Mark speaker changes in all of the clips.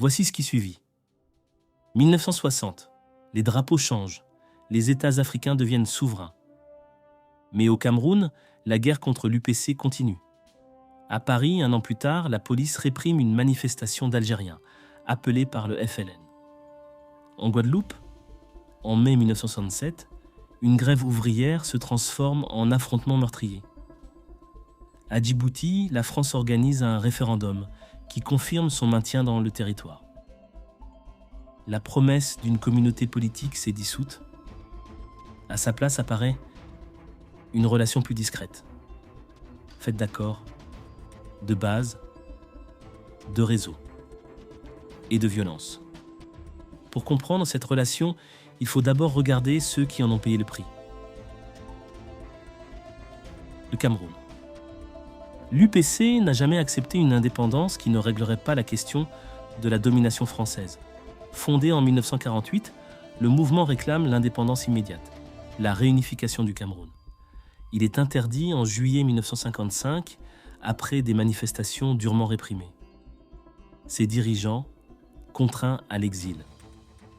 Speaker 1: Voici ce qui suivit. 1960, les drapeaux changent, les États africains deviennent souverains. Mais au Cameroun, la guerre contre l'UPC continue. À Paris, un an plus tard, la police réprime une manifestation d'Algériens, appelée par le FLN. En Guadeloupe, en mai 1967, une grève ouvrière se transforme en affrontement meurtrier. À Djibouti, la France organise un référendum qui confirme son maintien dans le territoire. La promesse d'une communauté politique s'est dissoute. À sa place apparaît une relation plus discrète, faite d'accords, de bases, de réseaux et de violence. Pour comprendre cette relation, il faut d'abord regarder ceux qui en ont payé le prix. Le Cameroun. L'UPC n'a jamais accepté une indépendance qui ne réglerait pas la question de la domination française. Fondé en 1948, le mouvement réclame l'indépendance immédiate, la réunification du Cameroun. Il est interdit en juillet 1955 après des manifestations durement réprimées. Ses dirigeants contraints à l'exil,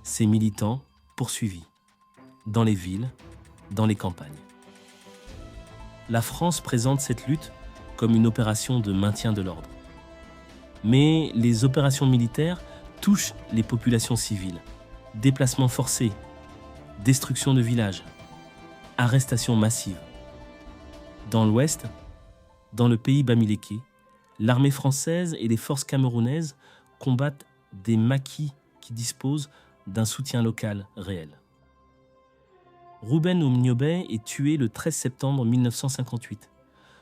Speaker 1: ses militants poursuivis, dans les villes, dans les campagnes. La France présente cette lutte comme une opération de maintien de l'ordre. Mais les opérations militaires touchent les populations civiles. Déplacements forcés, destruction de villages, arrestations massives. Dans l'Ouest, dans le pays bamileke, l'armée française et les forces camerounaises combattent des maquis qui disposent d'un soutien local réel. Rouben Omniobé est tué le 13 septembre 1958.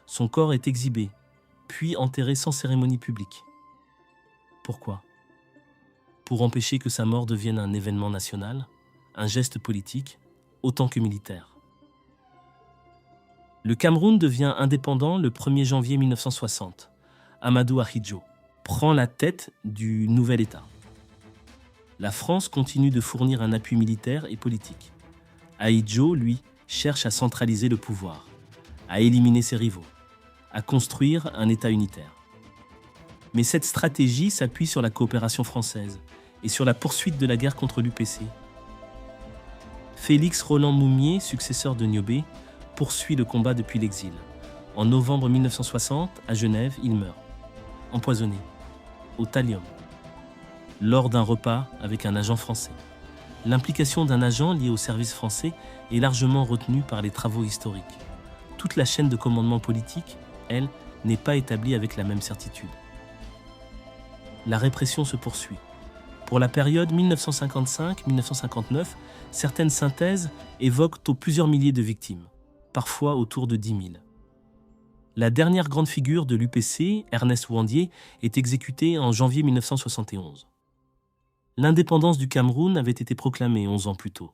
Speaker 1: Son corps est exhibé, puis enterré sans cérémonie publique. Pourquoi ? Pour empêcher que sa mort devienne un événement national, un geste politique, autant que militaire. Le Cameroun devient indépendant le 1er janvier 1960. Amadou Ahidjo prend la tête du nouvel État. La France continue de fournir un appui militaire et politique. Ahidjo, lui, cherche à centraliser le pouvoir, à éliminer ses rivaux, à construire un État unitaire. Mais cette stratégie s'appuie sur la coopération française et sur la poursuite de la guerre contre l'UPC. Félix Roland Moumié, successeur de Niobé, poursuit le combat depuis l'exil. En novembre 1960, à Genève, il meurt, empoisonné, au thallium, lors d'un repas avec un agent français. L'implication d'un agent lié au service français est largement retenue par les travaux historiques. Toute la chaîne de commandement politique, elle, n'est pas établie avec la même certitude. La répression se poursuit. Pour la période 1955-1959, certaines synthèses évoquent plusieurs milliers de victimes, parfois autour de 10 000. La dernière grande figure de l'UPC, Ernest Ouandié, est exécuté en janvier 1971. L'indépendance du Cameroun avait été proclamée 11 ans plus tôt,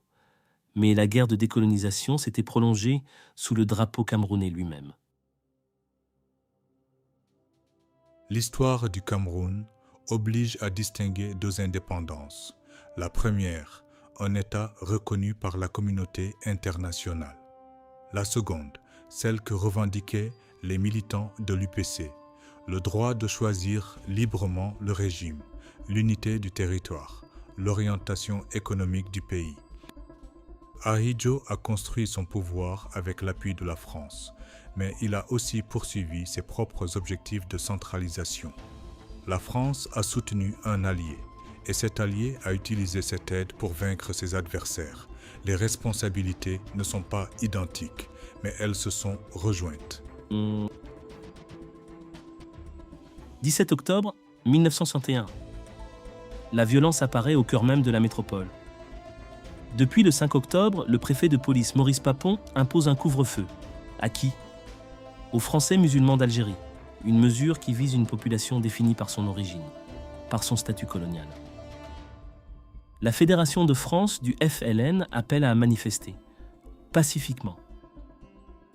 Speaker 1: mais la guerre de décolonisation s'était prolongée sous le drapeau camerounais lui-même.
Speaker 2: L'histoire du Cameroun oblige à distinguer deux indépendances. La première, un État reconnu par la communauté internationale. La seconde, celle que revendiquaient les militants de l'UPC, le droit de choisir librement le régime, l'unité du territoire, l'orientation économique du pays. Ahidjo a construit son pouvoir avec l'appui de la France, mais il a aussi poursuivi ses propres objectifs de centralisation. La France a soutenu un allié, et cet allié a utilisé cette aide pour vaincre ses adversaires. Les responsabilités ne sont pas identiques, mais elles se sont rejointes.
Speaker 1: 17 octobre 1961. La violence apparaît au cœur même de la métropole. Depuis le 5 octobre, le préfet de police Maurice Papon impose un couvre-feu. À qui ? Aux Français musulmans d'Algérie, une mesure qui vise une population définie par son origine, par son statut colonial. La Fédération de France du FLN appelle à manifester, pacifiquement.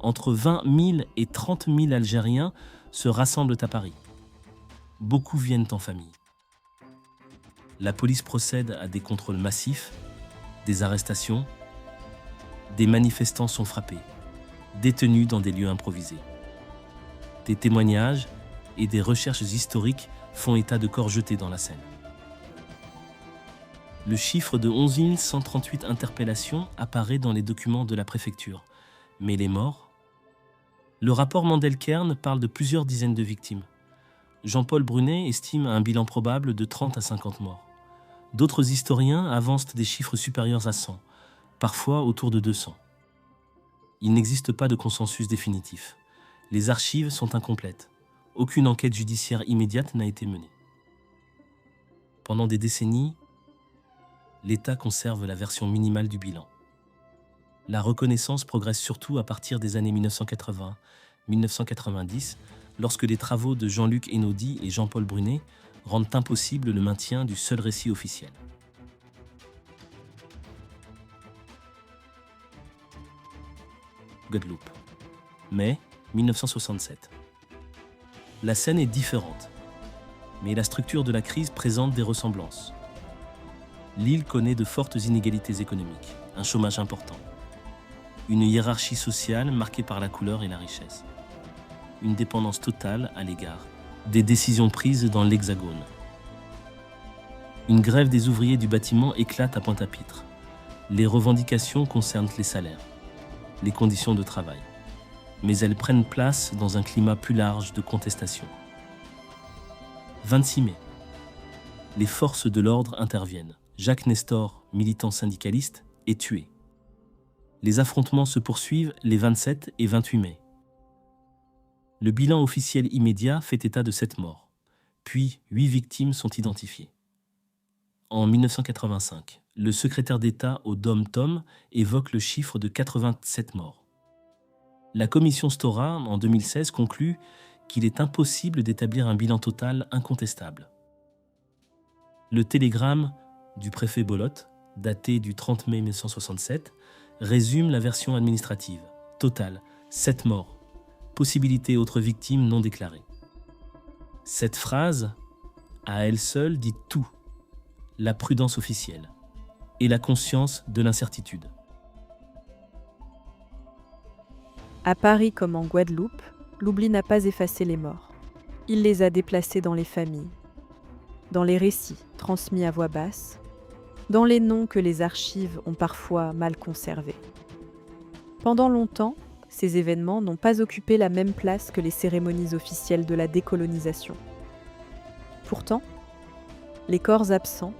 Speaker 1: Entre 20 000 et 30 000 Algériens se rassemblent à Paris. Beaucoup viennent en famille. La police procède à des contrôles massifs, des arrestations. Des manifestants sont frappés, détenus dans des lieux improvisés. Des témoignages et des recherches historiques font état de corps jetés dans la Seine. Le chiffre de 11 138 interpellations apparaît dans les documents de la préfecture. Mais les morts? Le rapport Mandelkern parle de plusieurs dizaines de victimes. Jean-Paul Brunet estime un bilan probable de 30 à 50 morts. D'autres historiens avancent des chiffres supérieurs à 100, parfois autour de 200. Il n'existe pas de consensus définitif. Les archives sont incomplètes. Aucune enquête judiciaire immédiate n'a été menée. Pendant des décennies, l'État conserve la version minimale du bilan. La reconnaissance progresse surtout à partir des années 1980-1990, lorsque les travaux de Jean-Luc Einaudi et Jean-Paul Brunet rendent impossible le maintien du seul récit officiel. Guadeloupe. Mai 1967. La scène est différente, mais la structure de la crise présente des ressemblances. L'île connaît de fortes inégalités économiques, un chômage important, une hiérarchie sociale marquée par la couleur et la richesse, une dépendance totale à l'égard des décisions prises dans l'Hexagone. Une grève des ouvriers du bâtiment éclate à Pointe-à-Pitre. Les revendications concernent les salaires, les conditions de travail, mais elles prennent place dans un climat plus large de contestation. 26 mai. Les forces de l'ordre interviennent. Jacques Nestor, militant syndicaliste, est tué. Les affrontements se poursuivent les 27 et 28 mai. Le bilan officiel immédiat fait état de 7 morts, puis 8 victimes sont identifiées. En 1985, le secrétaire d'État au DOM-TOM évoque le chiffre de 87 morts. La commission Stora, en 2016, conclut qu'il est impossible d'établir un bilan total incontestable. Le télégramme du préfet Bolotte, daté du 30 mai 1967, résume la version administrative. Total, 7 morts. Possibilité autres victimes non déclarées. Cette phrase, à elle seule, dit tout. La prudence officielle et la conscience de l'incertitude.
Speaker 3: À Paris comme en Guadeloupe, l'oubli n'a pas effacé les morts. Il les a déplacés dans les familles, dans les récits transmis à voix basse, dans les noms que les archives ont parfois mal conservés. Pendant longtemps, ces événements n'ont pas occupé la même place que les cérémonies officielles de la décolonisation. Pourtant, les corps absents,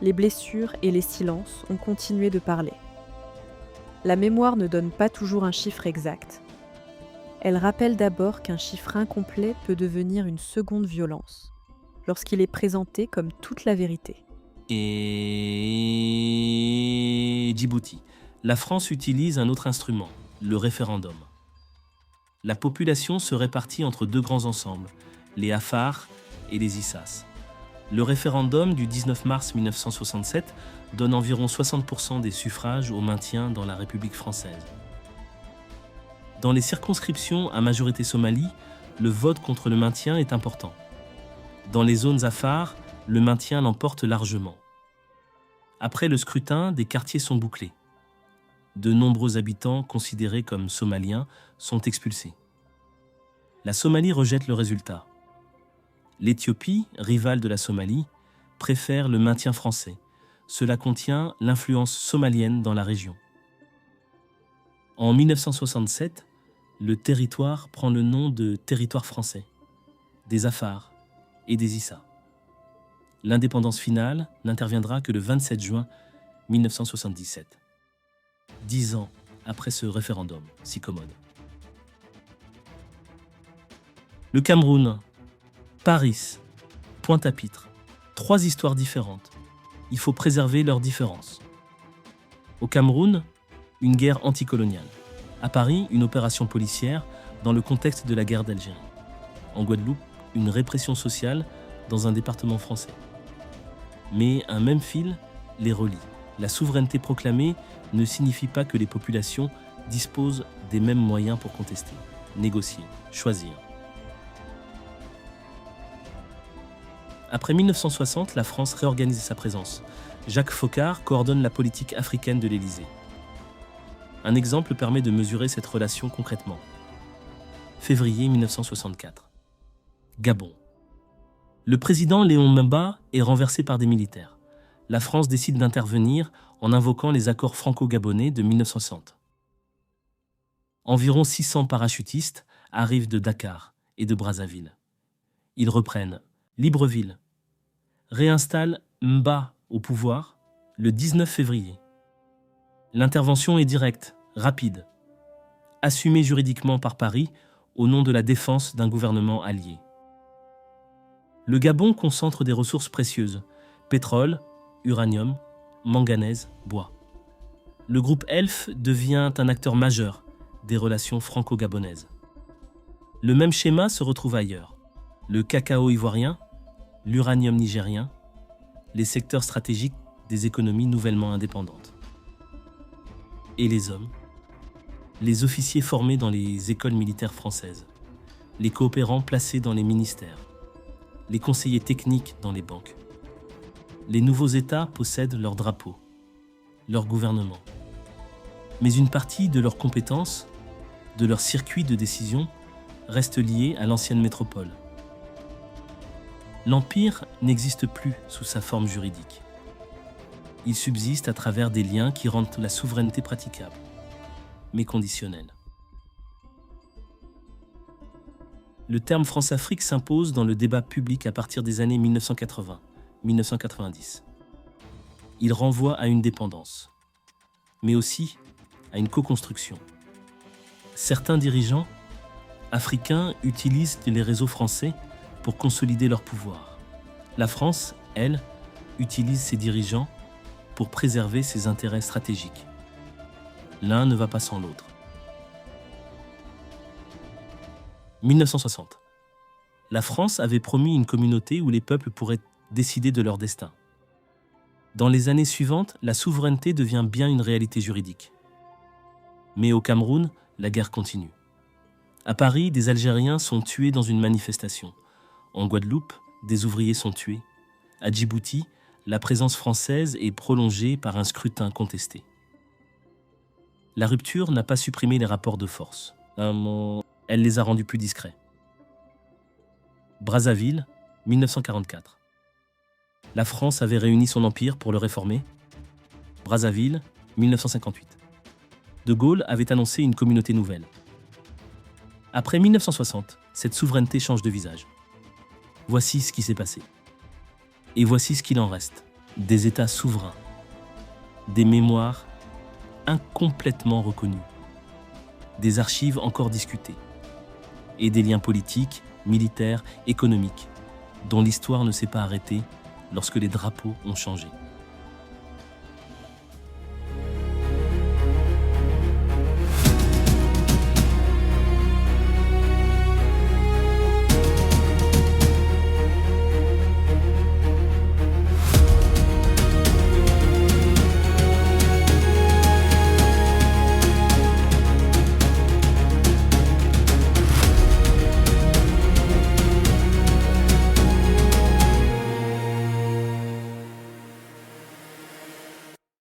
Speaker 3: les blessures et les silences ont continué de parler. La mémoire ne donne pas toujours un chiffre exact. Elle rappelle d'abord qu'un chiffre incomplet peut devenir une seconde violence, lorsqu'il est présenté comme toute la vérité.
Speaker 1: Et Djibouti. La France utilise un autre instrument, le référendum. La population se répartit entre deux grands ensembles, les Afars et les Issas. Le référendum du 19 mars 1967 donne environ 60% des suffrages au maintien dans la République française. Dans les circonscriptions à majorité somalie, le vote contre le maintien est important. Dans les zones Afars, le maintien l'emporte largement. Après le scrutin, des quartiers sont bouclés. De nombreux habitants considérés comme somaliens sont expulsés. La Somalie rejette le résultat. L'Éthiopie, rivale de la Somalie, préfère le maintien français. Cela contient l'influence somalienne dans la région. En 1967, le territoire prend le nom de territoire français, des Afars et des Issa. L'indépendance finale n'interviendra que le 27 juin 1977, 10 ans après ce référendum si commode. Le Cameroun, Paris, Pointe-à-Pitre, 3 histoires différentes. Il faut préserver leurs différences. Au Cameroun, une guerre anticoloniale. À Paris, une opération policière dans le contexte de la guerre d'Algérie. En Guadeloupe, une répression sociale dans un département français. Mais un même fil les relie. La souveraineté proclamée ne signifie pas que les populations disposent des mêmes moyens pour contester, négocier, choisir. Après 1960, la France réorganise sa présence. Jacques Foccart coordonne la politique africaine de l'Élysée. Un exemple permet de mesurer cette relation concrètement. Février 1964. Gabon. Le président Léon Mba est renversé par des militaires. la France décide d'intervenir en invoquant les accords franco-gabonais de 1960. Environ 600 parachutistes arrivent de Dakar et de Brazzaville. Ils reprennent Libreville, réinstallent Mba au pouvoir le 19 février. L'intervention est directe, rapide, assumée juridiquement par Paris au nom de la défense d'un gouvernement allié. Le Gabon concentre des ressources précieuses, pétrole, uranium, manganèse, bois. Le groupe ELF devient un acteur majeur des relations franco-gabonaises. Le même schéma se retrouve ailleurs. Le cacao ivoirien, l'uranium nigérien, les secteurs stratégiques des économies nouvellement indépendantes. Et les hommes, les officiers formés dans les écoles militaires françaises, les coopérants placés dans les ministères, les conseillers techniques dans les banques. Les nouveaux États possèdent leur drapeau, leur gouvernement. Mais une partie de leurs compétences, de leur circuit de décision, reste liée à l'ancienne métropole. L'Empire n'existe plus sous sa forme juridique. Il subsiste à travers des liens qui rendent la souveraineté praticable, mais conditionnelle. Le terme France-Afrique s'impose dans le débat public à partir des années 1980-1990. Il renvoie à une dépendance, mais aussi à une co-construction. Certains dirigeants africains utilisent les réseaux français pour consolider leur pouvoir. La France, elle, utilise ses dirigeants pour préserver ses intérêts stratégiques. L'un ne va pas sans l'autre. 1960. La France avait promis une communauté où les peuples pourraient décider de leur destin. Dans les années suivantes, la souveraineté devient bien une réalité juridique. Mais au Cameroun, la guerre continue. À Paris, des Algériens sont tués dans une manifestation. En Guadeloupe, des ouvriers sont tués. À Djibouti, la présence française est prolongée par un scrutin contesté. La rupture n'a pas supprimé les rapports de force. Elle les a rendus plus discrets. Brazzaville, 1944. La France avait réuni son empire pour le réformer. Brazzaville, 1958. De Gaulle avait annoncé une communauté nouvelle. Après 1960, cette souveraineté change de visage. Voici ce qui s'est passé. Et voici ce qu'il en reste. Des États souverains. Des mémoires incomplètement reconnues. Des archives encore discutées. Et des liens politiques, militaires, économiques, dont l'histoire ne s'est pas arrêtée lorsque les drapeaux ont changé.